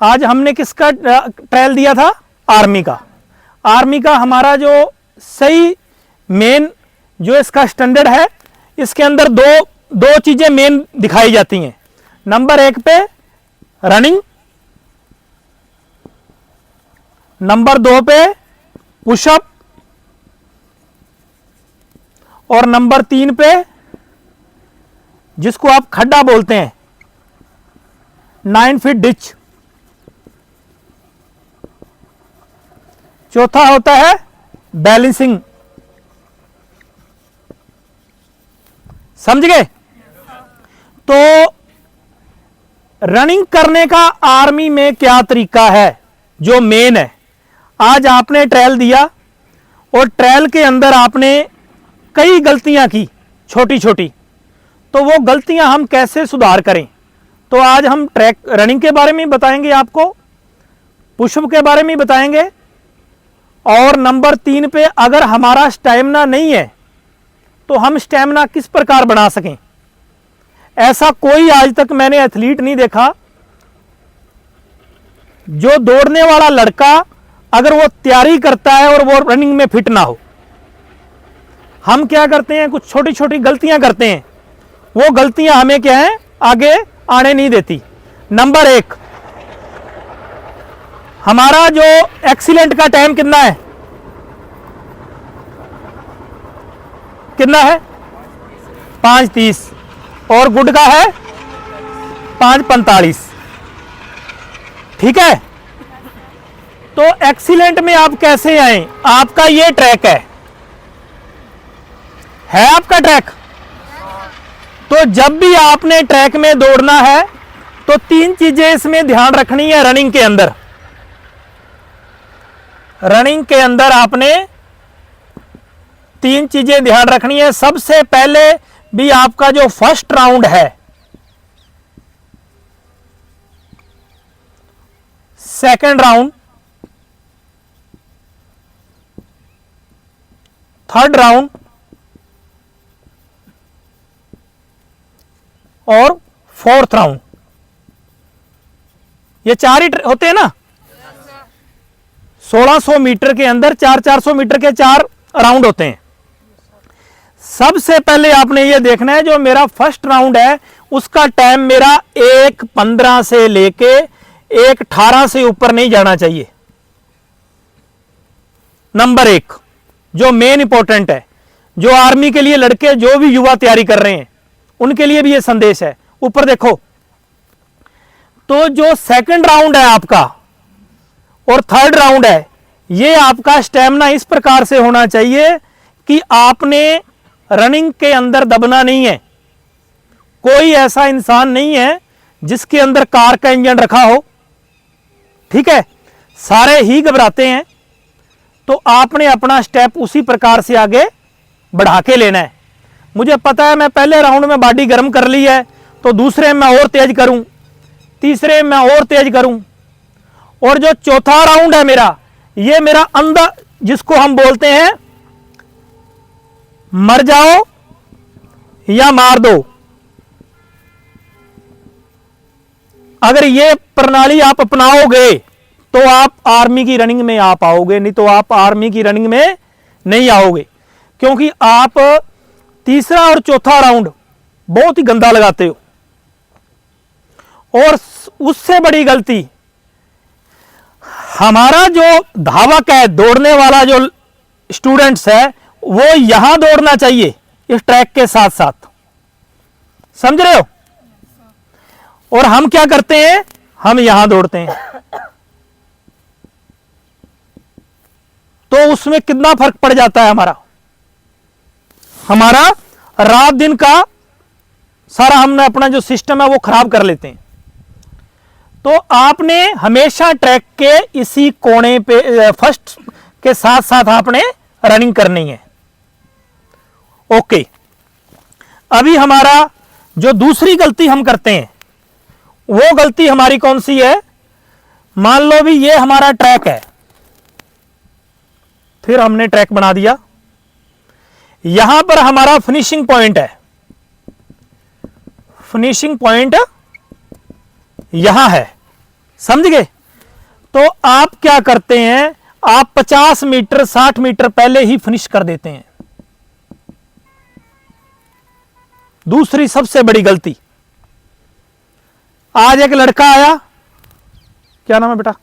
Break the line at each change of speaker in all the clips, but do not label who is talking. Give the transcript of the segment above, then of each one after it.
आज हमने किसका ट्रायल दिया था? आर्मी का। आर्मी का हमारा जो सही मेन जो इसका स्टैंडर्ड है, इसके अंदर दो चीजें मेन दिखाई जाती हैं। नंबर 1 पे रनिंग, नंबर 2 पे पुशअप, और नंबर 3 पे जिसको आप खड्डा बोलते हैं 9 फीट डिच। चौथा होता है बैलेंसिंग। समझ गए? तो रनिंग करने का आर्मी में क्या तरीका है जो मेन है। आज आपने ट्रायल दिया और ट्रायल के अंदर आपने कई गलतियां की छोटी छोटी, तो वो गलतियां हम कैसे सुधार करें। तो आज हम ट्रैक रनिंग के बारे में बताएंगे, आपको पुशअप के बारे में बताएंगे, और नंबर 3 पे अगर हमारा स्टैमिना नहीं है तो हम स्टैमिना किस प्रकार बना सकें। ऐसा कोई आज तक मैंने एथलीट नहीं देखा जो दौड़ने वाला लड़का अगर वो तैयारी करता है और वो रनिंग में फिट ना हो। हम क्या करते हैं, कुछ छोटी छोटी गलतियां करते हैं, वो गलतियां हमें क्या है आगे आने नहीं देती। नंबर 1, हमारा जो एक्सीलेंट का टाइम कितना है? कितना है? 5:30, और गुड का है 5:45। ठीक है, तो एक्सीलेंट में आप कैसे आए? आपका ये ट्रैक है आपका ट्रैक। तो जब भी आपने ट्रैक में दौड़ना है तो 3 चीजें इसमें ध्यान रखनी है। रनिंग के अंदर आपने 3 चीजें ध्यान रखनी है। सबसे पहले भी आपका जो फर्स्ट राउंड है, सेकंड राउंड, थर्ड राउंड और फोर्थ राउंड, ये 4 ही होते हैं ना। 1600 मीटर के अंदर 400 मीटर के 4 राउंड होते हैं। सबसे पहले आपने ये देखना है जो मेरा फर्स्ट राउंड है उसका टाइम मेरा 1:15 से लेके 1:18 से ऊपर नहीं जाना चाहिए। नंबर 1 जो मेन इंपॉर्टेंट है, जो आर्मी के लिए लड़के जो भी युवा तैयारी कर रहे हैं उनके लिए भी ये संदेश है। ऊपर देखो, तो जो सेकंड राउंड है आपका और थर्ड राउंड है, ये आपका स्टैमिना इस प्रकार से होना चाहिए कि आपने रनिंग के अंदर दबना नहीं है। कोई ऐसा इंसान नहीं है जिसके अंदर कार का इंजन रखा हो, ठीक है, सारे ही घबराते हैं। तो आपने अपना स्टेप उसी प्रकार से आगे बढ़ा के लेना है। मुझे पता है मैं पहले राउंड में बॉडी गर्म कर ली है, तो दूसरे में और तेज करूं, तीसरे में और तेज करूं, और जो चौथा राउंड है मेरा, ये मेरा अंदर जिसको हम बोलते हैं मर जाओ या मार दो। अगर ये प्रणाली आप अपनाओगे तो आप आर्मी की रनिंग में आ पाओगे, नहीं तो आप आर्मी की रनिंग में नहीं आओगे। क्योंकि आप तीसरा और चौथा राउंड बहुत ही गंदा लगाते हो। और उससे बड़ी गलती, हमारा जो धावक है, दौड़ने वाला जो स्टूडेंट्स है, वो यहां दौड़ना चाहिए इस ट्रैक के साथ साथ। समझ रहे हो? और हम क्या करते हैं, हम यहां दौड़ते हैं। तो उसमें कितना फर्क पड़ जाता है हमारा रात दिन का सारा हमने अपना जो सिस्टम है वो खराब कर लेते हैं। तो आपने हमेशा ट्रैक के इसी कोने पे फर्स्ट के साथ साथ आपने रनिंग करनी है। ओके, अभी हमारा जो दूसरी गलती हम करते हैं वो गलती हमारी कौन सी है? मान लो भी ये हमारा ट्रैक है, फिर हमने ट्रैक बना दिया, यहां पर हमारा फिनिशिंग पॉइंट है। फिनिशिंग पॉइंट यहां है, समझ गए? तो आप क्या करते हैं, आप 50 मीटर 60 मीटर पहले ही फिनिश कर देते हैं। दूसरी सबसे बड़ी गलती, आज एक लड़का आया, क्या नाम है बेटा?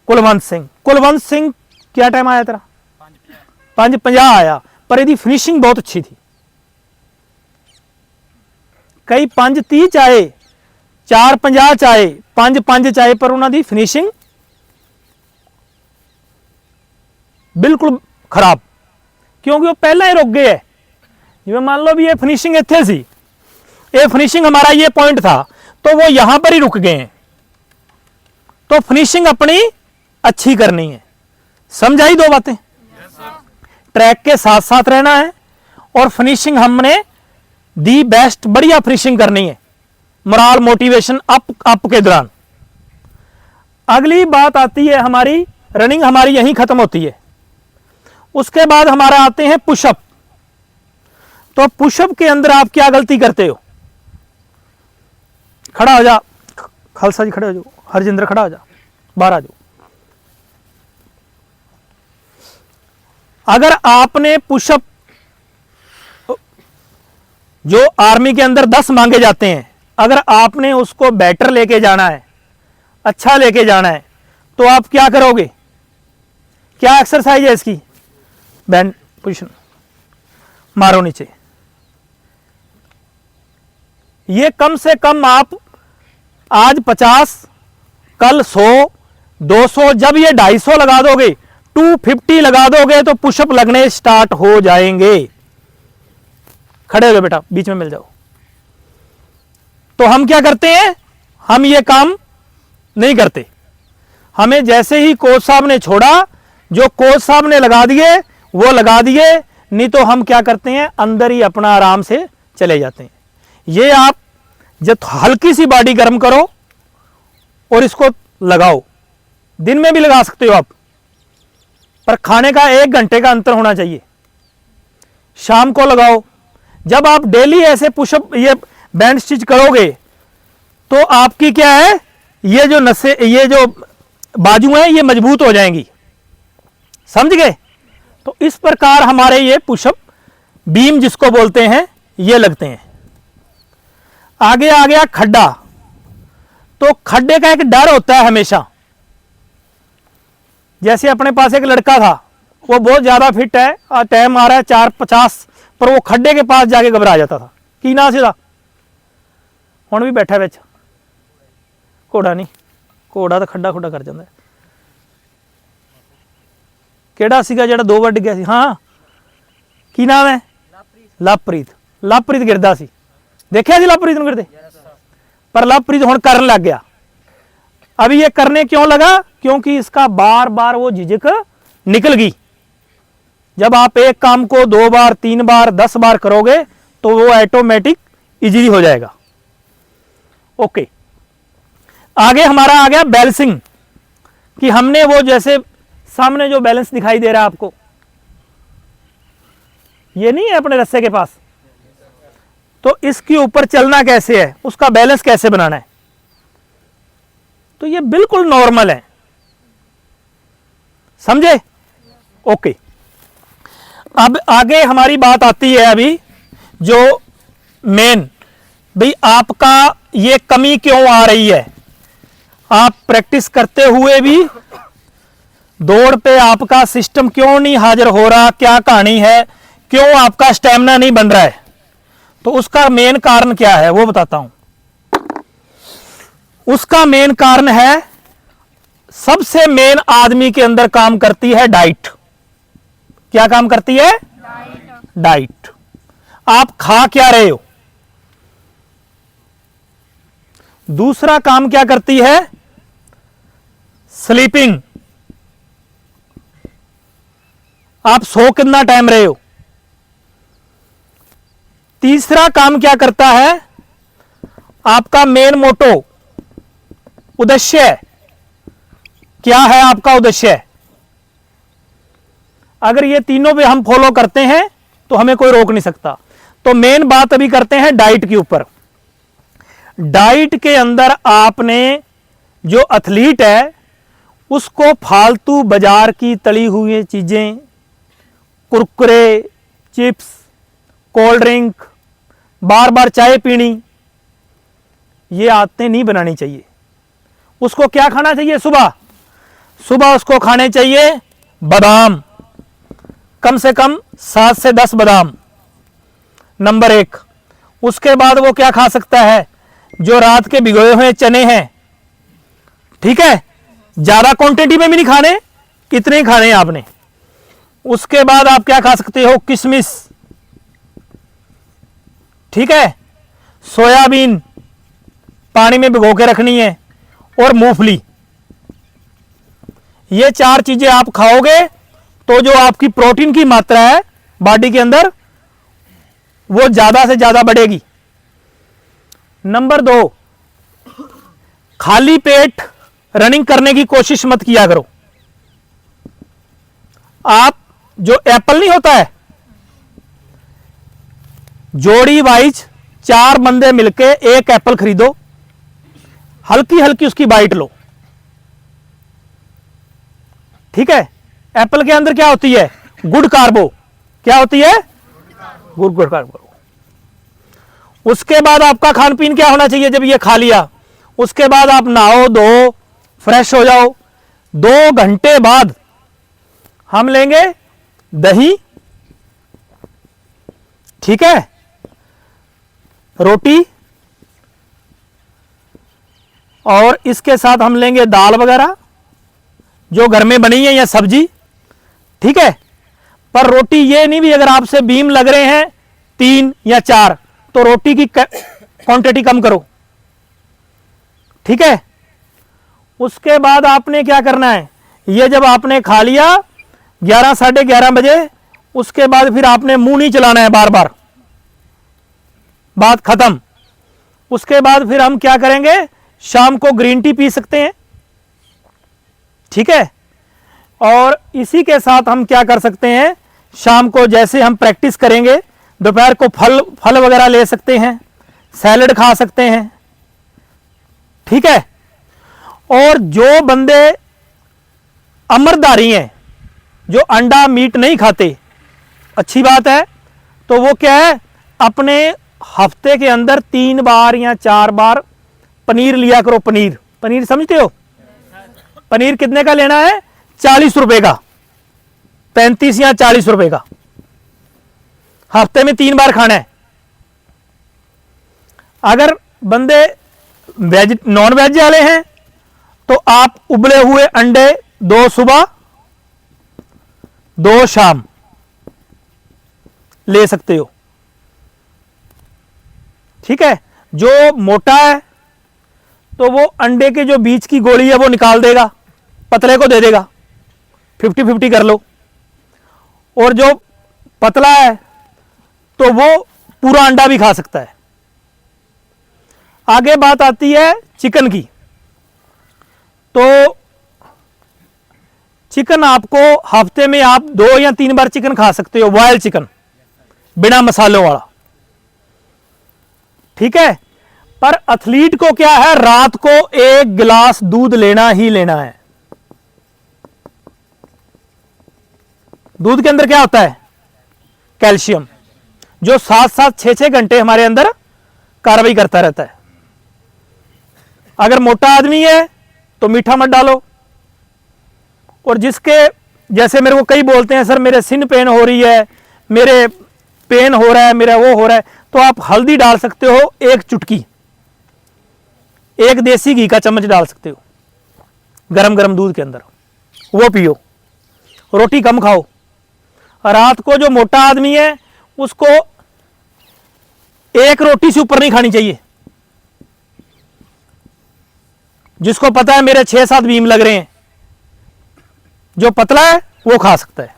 कुलवंत सिंह। कुलवंत सिंह क्या टाइम आया तेरा? 5:50 आया, पर यदि फिनिशिंग बहुत अच्छी थी। कई 5:30 चाहे, 4:50 चाहे, 5:05 चाहे, पर उन्होंने फिनिशिंग बिल्कुल खराब, क्योंकि वो पहला ही रुक गए है। जिਵੇਂ मान लो भी ये फिनिशिंग इत्थे सी, ये फिनिशिंग हमारा ये पॉइंट था, तो वो यहां पर ही रुक गए हैं। तो फिनिशिंग अपनी अच्छी करनी है। समझाई दो बातें? ट्रैक के साथ साथ रहना है और फिनिशिंग हमने दी बेस्ट, बढ़िया फिनिशिंग करनी है। मोराल मोटिवेशन अप के दौरान। अगली बात आती है हमारी, रनिंग हमारी यहीं खत्म होती है। उसके बाद हमारा आते हैं पुशअप। तो पुशअप के अंदर आप क्या गलती करते हो? खड़ा हो जा, खालसा जी खड़े हो जाओ, हरजिंदर खड़ा हो जा, बाहर आ जाओ। अगर आपने पुशअप, जो आर्मी के अंदर 10 मांगे जाते हैं, अगर आपने उसको बेटर लेके जाना है, अच्छा लेके जाना है, तो आप क्या करोगे? क्या एक्सरसाइज है इसकी? बैंड पोजिशन, मारो नीचे। ये कम से कम आप आज 50, कल 100, 200, जब ये 250 लगा दोगे, 250 लगा दोगे, तो पुशअप लगने स्टार्ट हो जाएंगे। खड़े हो गए बेटा, बीच में मिल जाओ। तो हम क्या करते हैं? हम ये काम नहीं करते। हमें जैसे ही कोच साहब ने छोड़ा, जो कोच साहब ने लगा दिए वो लगा दिए, नहीं तो हम क्या करते हैं, अंदर ही अपना आराम से चले जाते हैं। ये आप जब हल्की सी बॉडी गर्म करो और इसको लगाओ, दिन में भी लगा सकते हो आप, पर खाने का 1 घंटे का अंतर होना चाहिए। शाम को लगाओ। जब आप डेली ऐसे पुशअप, ये बैंड स्टिच करोगे, तो आपकी क्या है, ये जो नसें, ये जो बाजू हैं, ये मजबूत हो जाएंगी। समझ गए? तो इस प्रकार हमारे ये पुशअप बीम जिसको बोलते हैं, ये लगते हैं। आगे आ गया खड्डा। तो खड्डे का एक डर होता है हमेशा। जैसे अपने पास एक लड़का था, वो बहुत ज्यादा फिट है, टाइम आ रहा है 4:50, पर वो खड्डे के पास जाके घबरा जाता था। की ना सीधा हुण भी बैठा बिच, घोड़ा नहीं, घोड़ा तो खड्डा खुड्डा कर जाता है। ਕਿਹੜਾ ਸੀਗਾ ਜਿਹੜਾ 2 ਵਾਰ ਡਿੱਗਿਆ ਸੀ? ਹਾਂ, ਕੀ ਨਾਮ ਹੈ? ਲਵਪ੍ਰੀਤ। ਲਵਪ੍ਰੀਤ ਗਿਰਦਾ ਸੀ, देखिया जी लवप्रीत ਨੂੰ गिरते, पर लवप्रीत हुण करन लग गया। अभी ये करने क्यों लगा? क्योंकि इसका बार बार वो झिझक निकल गई। जब आप एक काम को 2 बार 3 बार 10 बार करोगे, तो वो ऑटोमेटिक इजीली हो जाएगा। ओके, आगे हमारा आ गया बैलेंसिंग, कि हमने वो जैसे सामने जो बैलेंस दिखाई दे रहा है आपको, ये नहीं है अपने रस्से के पास, तो इसके ऊपर चलना कैसे है, उसका बैलेंस कैसे बनाना है, तो ये बिल्कुल नॉर्मल है। समझे? ओके, अब आगे हमारी बात आती है अभी जो मेन, भाई आपका ये कमी क्यों आ रही है, आप प्रैक्टिस करते हुए भी दौड़ पे आपका सिस्टम क्यों नहीं हाजिर हो रहा, क्या कहानी है, क्यों आपका स्टैमिना नहीं बन रहा है, तो उसका मेन कारण क्या है वो बताता हूं। उसका मेन कारण है, सबसे मेन आदमी के अंदर काम करती है डाइट। क्या काम करती है? डाइट। आप खा क्या रहे हो। दूसरा काम क्या करती है? स्लीपिंग। आप सो कितना टाइम रहे हो। तीसरा काम क्या करता है? आपका मेन मोटो, उद्देश्य क्या है, आपका उद्देश्य। अगर ये तीनों पे हम फॉलो करते हैं तो हमें कोई रोक नहीं सकता। तो मेन बात अभी करते हैं डाइट के ऊपर। डाइट के अंदर आपने जो एथलीट है उसको फालतू बाजार की तली हुई चीज़ें, कुरकुरे, चिप्स, कोल्ड ड्रिंक, बार बार चाय पीनी, ये आदतें नहीं बनानी चाहिए। उसको क्या खाना चाहिए? सुबह सुबह उसको खाने चाहिए बादाम, कम से कम 7 से 10 बादाम, नंबर 1। उसके बाद वो क्या खा सकता है? जो रात के भिगोए हुए चने हैं, ठीक है, ज्यादा क्वांटिटी में भी नहीं खाने, इतने ही खाने हैं आपने। उसके बाद आप क्या खा सकते हो? किशमिश, ठीक है, सोयाबीन पानी में भिगो के रखनी है, और मूंगफली। ये 4 चीजें आप खाओगे तो जो आपकी प्रोटीन की मात्रा है बॉडी के अंदर वो ज्यादा से ज्यादा बढ़ेगी। नंबर 2, खाली पेट रनिंग करने की कोशिश मत किया करो। आप जो एप्पल नहीं होता है, जोड़ी वाइज 4 बंदे मिलके एक एप्पल खरीदो, हल्की हल्की उसकी बाइट लो, ठीक है। एप्पल के अंदर क्या होती है? गुड कार्बो। क्या होती है? गुड कार्बो। उसके बाद आपका खान पीन क्या होना चाहिए? जब ये खा लिया उसके बाद आप नहाओ धो फ्रेश हो जाओ। 2 घंटे बाद हम लेंगे दही, ठीक है, रोटी, और इसके साथ हम लेंगे दाल वगैरह जो घर में बनी है या सब्जी, ठीक है। पर रोटी ये नहीं भी अगर आपसे बीम लग रहे हैं 3 या 4 तो रोटी की क्वांटिटी कम करो, ठीक है। उसके बाद आपने क्या करना है? ये जब आपने खा लिया 11 साढ़े 11 बजे, उसके बाद फिर आपने मुंह नहीं चलाना है बार बार, बात खत्म। उसके बाद फिर हम क्या करेंगे? शाम को ग्रीन टी पी सकते हैं, ठीक है। और इसी के साथ हम क्या कर सकते हैं? शाम को जैसे हम प्रैक्टिस करेंगे दोपहर को फल वगैरह ले सकते हैं, सैलेड खा सकते हैं, ठीक है। और जो बंदे अमरदारी हैं, जो अंडा मीट नहीं खाते, अच्छी बात है, तो वो क्या है? अपने हफ्ते के अंदर 3 बार या 4 बार पनीर लिया करो। पनीर समझते हो? पनीर कितने का लेना है? 40 रुपए का, 35 या 40 रुपए का, हफ्ते में 3 बार खाना है। अगर बंदे नॉन वेज वाले हैं तो आप उबले हुए अंडे 2 सुबह 2 शाम ले सकते हो, ठीक है। जो मोटा है तो वो अंडे के जो बीच की गोली है वो निकाल देगा, पतले को दे देगा, 50-50 कर लो। और जो पतला है तो वो पूरा अंडा भी खा सकता है। आगे बात आती है चिकन की। तो चिकन आपको हफ्ते में आप 2 या 3 बार चिकन खा सकते हो, बॉयल चिकन बिना मसालों वाला, ठीक है। पर एथलीट को क्या है? रात को 1 गिलास दूध लेना ही लेना है। दूध के अंदर क्या होता है? कैल्शियम, जो 7-7 6-6 घंटे हमारे अंदर कार्रवाई करता रहता है। अगर मोटा आदमी है तो मीठा मत डालो। और जिसके जैसे मेरे को कई बोलते हैं सर मेरे सिन पेन हो रही है, मेरे पेन हो रहा है, मेरा वो हो रहा है, तो आप हल्दी डाल सकते हो 1 चुटकी, 1 देसी घी का चम्मच डाल सकते हो गरम गरम दूध के अंदर, वो पियो। रोटी कम खाओ। रात को जो मोटा आदमी है उसको 1 रोटी से ऊपर नहीं खानी चाहिए। जिसको पता है मेरे 6-7 बीम लग रहे हैं, जो पतला है वो खा सकता है।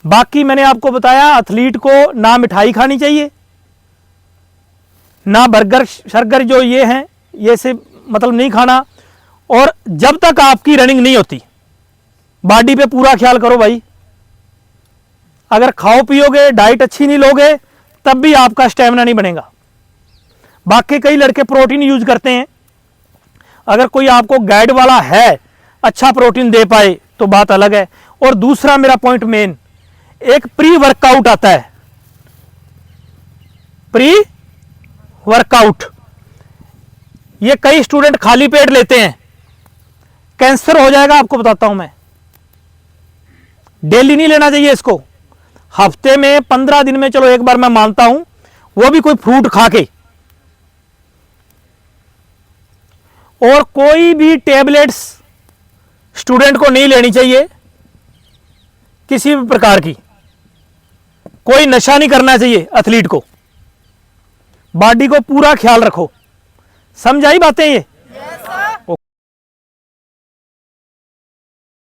बाकी मैंने आपको बताया एथलीट को ना मिठाई खानी चाहिए, ना बर्गर शर्गर जो ये हैं ये से मतलब नहीं खाना। और जब तक आपकी रनिंग नहीं होती बॉडी पे पूरा ख्याल करो भाई। अगर खाओ पियोगे, डाइट अच्छी नहीं लोगे, तब भी आपका स्टेमिना नहीं बनेगा। बाकी कई लड़के प्रोटीन यूज करते हैं, अगर कोई आपको गाइड वाला है, अच्छा प्रोटीन दे पाए तो बात अलग है। और दूसरा मेरा पॉइंट मेन, एक प्री वर्कआउट आता है, प्री वर्कआउट। ये कई स्टूडेंट खाली पेट लेते हैं, कैंसर हो जाएगा, आपको बताता हूं मैं। डेली नहीं लेना चाहिए इसको, हफ्ते में 15 दिन में चलो एक बार मैं मानता हूं, वो भी कोई फ्रूट खा के। और कोई भी टेबलेट्स स्टूडेंट को नहीं लेनी चाहिए किसी भी प्रकार की, कोई नशा नहीं करना चाहिए एथलीट को। बॉडी को पूरा ख्याल रखो, समझ आई बातें ये।